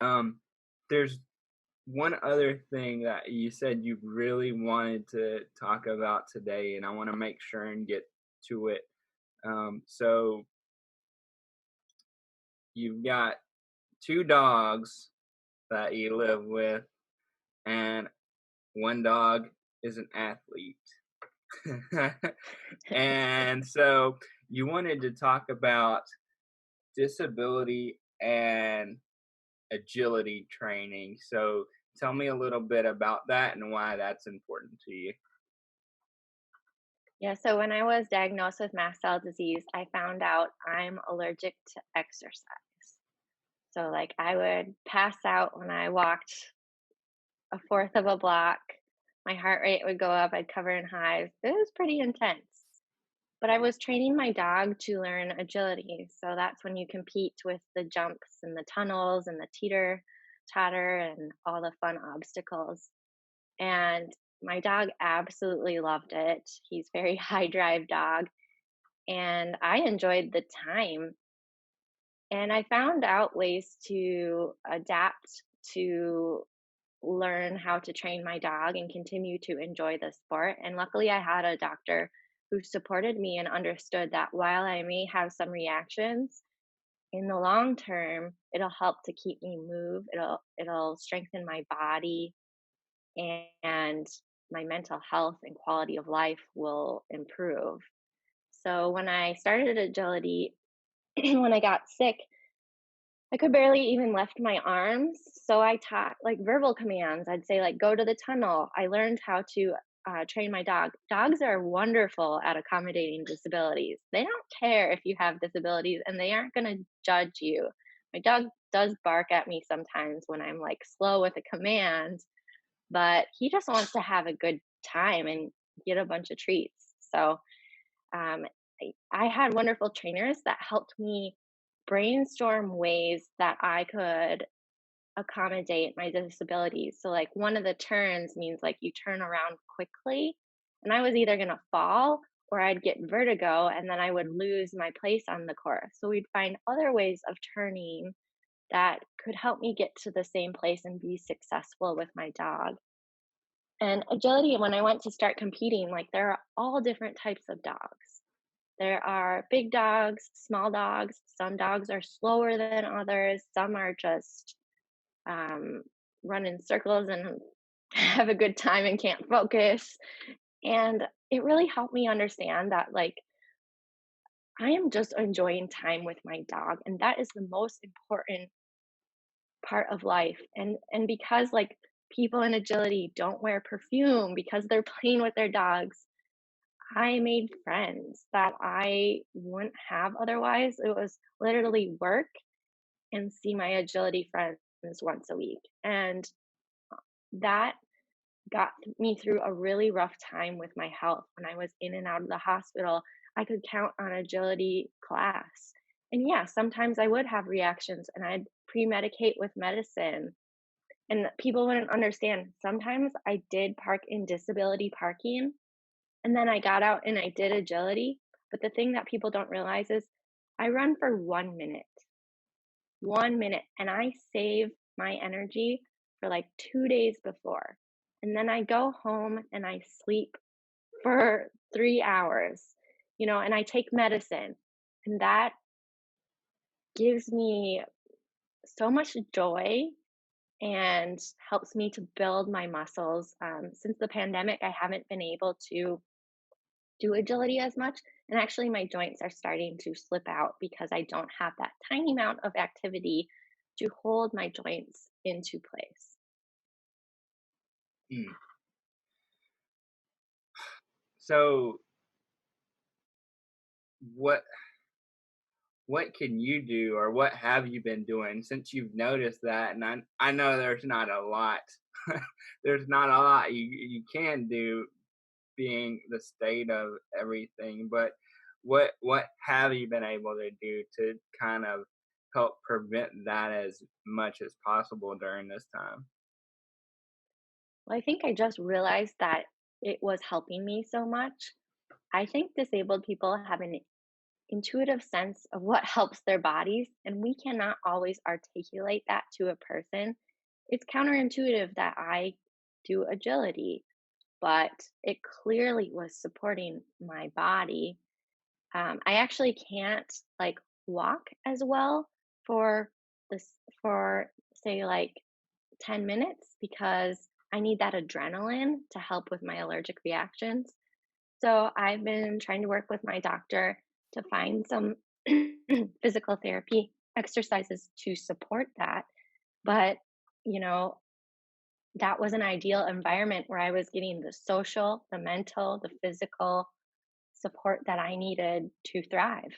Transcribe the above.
Um, there's one other thing that you said you really wanted to talk about today, and I want to make sure and get to it. So you've got two dogs that you live with, and one dog is an athlete. And so you wanted to talk about disability and agility training. So tell me a little bit about that and why that's important to you. Yeah, so when I was diagnosed with mast cell disease, I found out I'm allergic to exercise. So, like, I would pass out when I walked a fourth of a block. My heart rate would go up. I'd cover in hives. It was pretty intense. But I was training my dog to learn agility. So that's when you compete with the jumps and the tunnels and the teeter totter and all the fun obstacles. And my dog absolutely loved it. He's very high drive dog and I enjoyed the time. And I found out ways to adapt to learn how to train my dog and continue to enjoy the sport. And luckily, I had a doctor who supported me and understood that while I may have some reactions, in the long term, it'll help to keep me move. It'll strengthen my body and my mental health and quality of life will improve. So when I started agility, when I got sick, I could barely even lift my arms. So I taught like verbal commands. I'd say, like, go to the tunnel. I learned how to train my dog. Dogs are wonderful at accommodating disabilities. They don't care if you have disabilities and they aren't going to judge you. My dog does bark at me sometimes when I'm like slow with a command, but he just wants to have a good time and get a bunch of treats. So um, I had wonderful trainers that helped me brainstorm ways that I could accommodate my disabilities. So, like, one of the turns means like you turn around quickly, and I was either going to fall or I'd get vertigo and then I would lose my place on the course. So, we'd find other ways of turning that could help me get to the same place and be successful with my dog. And agility, when I went to start competing, like, there are all different types of dogs. There are big dogs, small dogs. Some dogs are slower than others. Some are just um, run in circles and have a good time and can't focus. And it really helped me understand that, like, I am just enjoying time with my dog, and that is the most important part of life. And because, like, people in agility don't wear perfume because they're playing with their dogs, I made friends that I wouldn't have otherwise. It was literally work and see my agility friends once a week. And that got me through a really rough time with my health. When I was in and out of the hospital, I could count on agility class. And yeah, sometimes I would have reactions and I'd pre medicate with medicine. And people wouldn't understand. Sometimes I did park in disability parking and then I got out and I did agility. But the thing that people don't realize is I run for 1 minute, 1 minute, and I save my energy for like 2 days before. And then I go home and I sleep for 3 hours, and I take medicine. And that gives me so much joy and helps me to build my muscles. Since the pandemic, I haven't been able to do agility as much. And actually, my joints are starting to slip out because I don't have that tiny amount of activity to hold my joints into place. Hmm. So what what can you do, or what have you been doing since you've noticed that? And I know there's not a lot. There's not a lot you can do, being the state of everything. But what have you been able to do to kind of help prevent that as much as possible during this time? Well, I think I just realized that it was helping me so much. I think disabled people have an intuitive sense of what helps their bodies, and we cannot always articulate that to a person. It's counterintuitive that I do agility, but it clearly was supporting my body. I actually can't like walk as well for this for say like 10 minutes because I need that adrenaline to help with my allergic reactions. So I've been trying to work with my doctor to find some physical therapy exercises to support that. But, you know, that was an ideal environment where I was getting the social, the mental, the physical support that I needed to thrive.